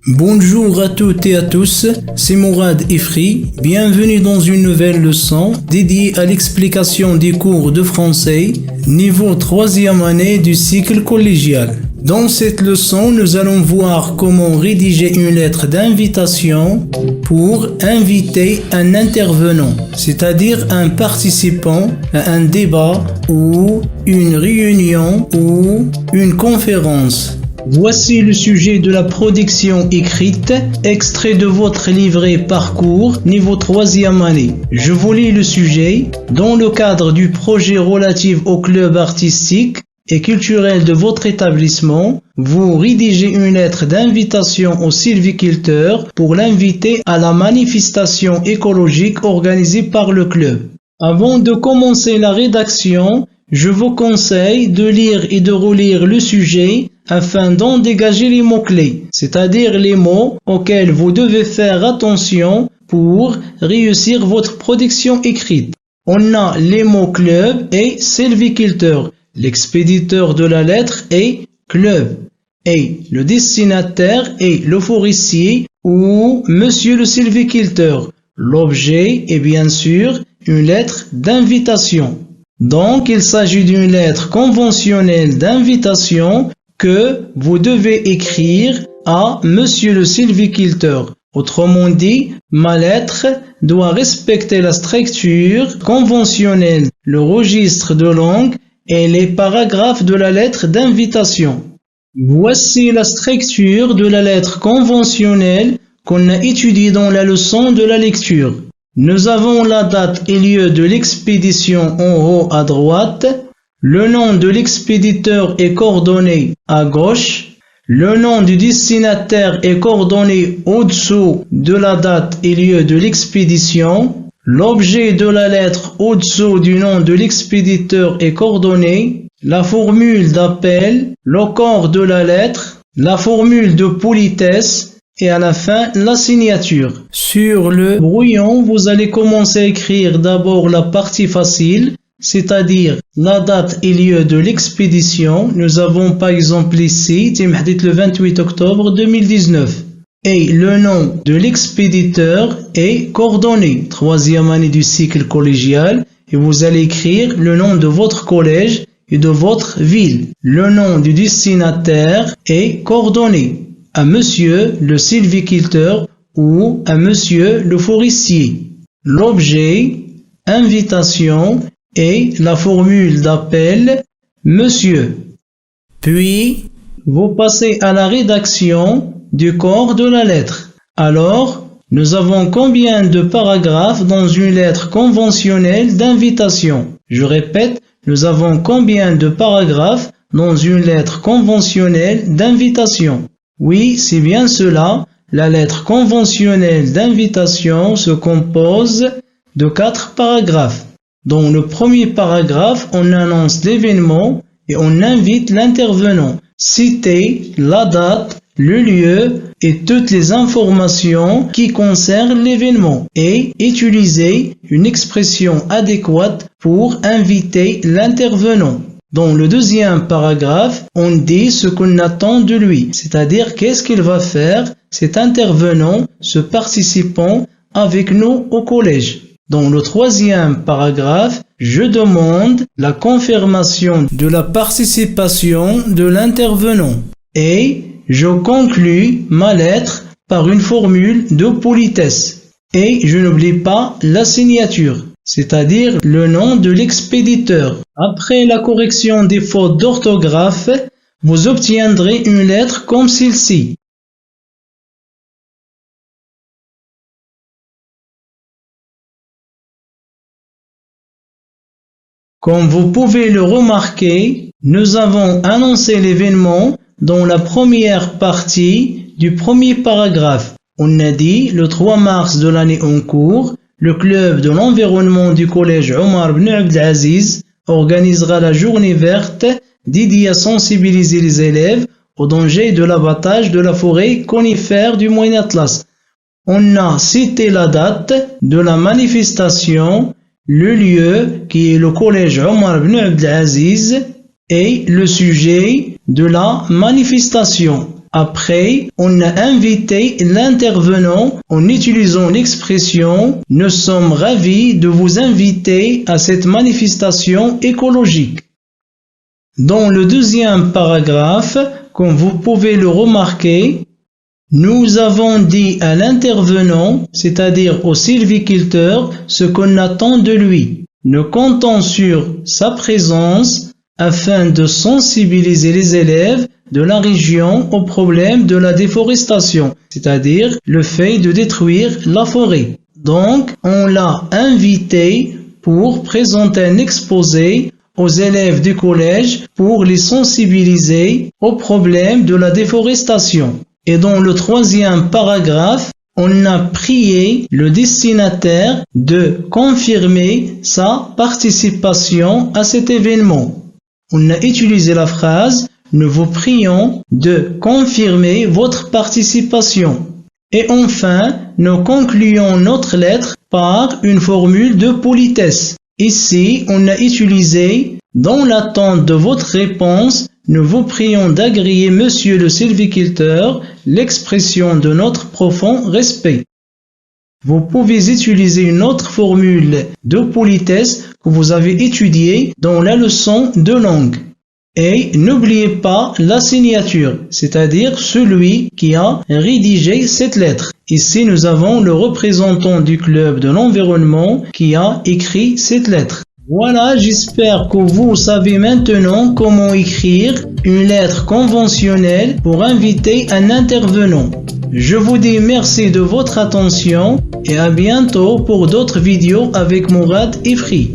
Bonjour à toutes et à tous, c'est Mourad Ifri. Bienvenue dans une nouvelle leçon dédiée à l'explication des cours de français niveau 3e année du cycle collégial. Dans cette leçon, nous allons voir comment rédiger une lettre d'invitation pour inviter un intervenant, c'est-à-dire un participant à un débat ou une réunion ou une conférence. Voici le sujet de la production écrite, extrait de votre livret parcours niveau 3e année. Je vous lis le sujet. Dans le cadre du projet relatif au club artistique et culturel de votre établissement, vous rédigez une lettre d'invitation au sylviculteur pour l'inviter à la manifestation écologique organisée par le club. Avant de commencer la rédaction, je vous conseille de lire et de relire le sujet afin d'en dégager les mots-clés, c'est-à-dire les mots auxquels vous devez faire attention pour réussir votre production écrite. On a les mots club et sylviculteur. L'expéditeur de la lettre est club et le destinataire est le forestier ou monsieur le sylviculteur. L'objet est bien sûr une lettre d'invitation. Donc, il s'agit d'une lettre conventionnelle d'invitation que vous devez écrire à monsieur le sylviculteur. Autrement dit, ma lettre doit respecter la structure conventionnelle, le registre de langue et les paragraphes de la lettre d'invitation. Voici la structure de la lettre conventionnelle qu'on a étudiée dans la leçon de la lecture. Nous avons la date et lieu de l'expédition en haut à droite, le nom de l'expéditeur est coordonné à gauche, le nom du destinataire est coordonné au-dessous de la date et lieu de l'expédition, l'objet de la lettre au-dessous du nom de l'expéditeur est coordonné, la formule d'appel, le corps de la lettre, la formule de politesse, et à la fin, la signature. Sur le brouillon, vous allez commencer à écrire d'abord la partie facile, c'est-à-dire la date et lieu de l'expédition. Nous avons par exemple ici, le 28 octobre 2019. Et le nom de l'expéditeur est coordonné, 3e année du cycle collégial, et vous allez écrire le nom de votre collège et de votre ville. Le nom du destinataire est coordonné à monsieur le sylviculteur ou à monsieur le forestier. L'objet, invitation et la formule d'appel, monsieur. Puis, vous passez à la rédaction du corps de la lettre. Alors, nous avons combien de paragraphes dans une lettre conventionnelle d'invitation? Je répète, nous avons combien de paragraphes dans une lettre conventionnelle d'invitation? Oui, c'est bien cela. La lettre conventionnelle d'invitation se compose de 4 paragraphes. Dans le premier paragraphe, on annonce l'événement et on invite l'intervenant. Citer la date, le lieu et toutes les informations qui concernent l'événement et utiliser une expression adéquate pour inviter l'intervenant. Dans le deuxième paragraphe, on dit ce qu'on attend de lui, c'est-à-dire qu'est-ce qu'il va faire, cet intervenant, ce participant, avec nous au collège. Dans le troisième paragraphe, je demande la confirmation de la participation de l'intervenant et je conclus ma lettre par une formule de politesse. Et je n'oublie pas la signature, c'est-à-dire le nom de l'expéditeur. Après la correction des fautes d'orthographe, vous obtiendrez une lettre comme celle-ci. Comme vous pouvez le remarquer, nous avons annoncé l'événement dans la première partie du premier paragraphe. On a dit le 3 mars de l'année en cours, le club de l'environnement du collège Omar ibn Abdelaziz organisera la journée verte dédiée à sensibiliser les élèves au danger de l'abattage de la forêt conifère du Moyen Atlas. On a cité la date de la manifestation, le lieu qui est le collège Omar ibn Abdelaziz et le sujet de la manifestation. Après, on a invité l'intervenant en utilisant l'expression « Nous sommes ravis de vous inviter à cette manifestation écologique ». Dans le deuxième paragraphe, comme vous pouvez le remarquer, nous avons dit à l'intervenant, c'est-à-dire au sylviculteur, ce qu'on attend de lui. Nous comptons sur sa présence afin de sensibiliser les élèves de la région au problème de la déforestation, c'est-à-dire le fait de détruire la forêt. Donc, on l'a invité pour présenter un exposé aux élèves du collège pour les sensibiliser au problème de la déforestation. Et dans le troisième paragraphe, on a prié le destinataire de confirmer sa participation à cet événement. On a utilisé la phrase « Nous vous prions de confirmer votre participation ». Et enfin, nous concluons notre lettre par une formule de politesse. Ici, on a utilisé « Dans l'attente de votre réponse, nous vous prions d'agréer, monsieur le sylviculteur, l'expression de notre profond respect ». Vous pouvez utiliser une autre formule de politesse que vous avez étudiée dans la leçon de langue. Et n'oubliez pas la signature, c'est-à-dire celui qui a rédigé cette lettre. Ici, nous avons le représentant du club de l'environnement qui a écrit cette lettre. Voilà, j'espère que vous savez maintenant comment écrire une lettre conventionnelle pour inviter un intervenant. Je vous dis merci de votre attention et à bientôt pour d'autres vidéos avec Mourad Ifri.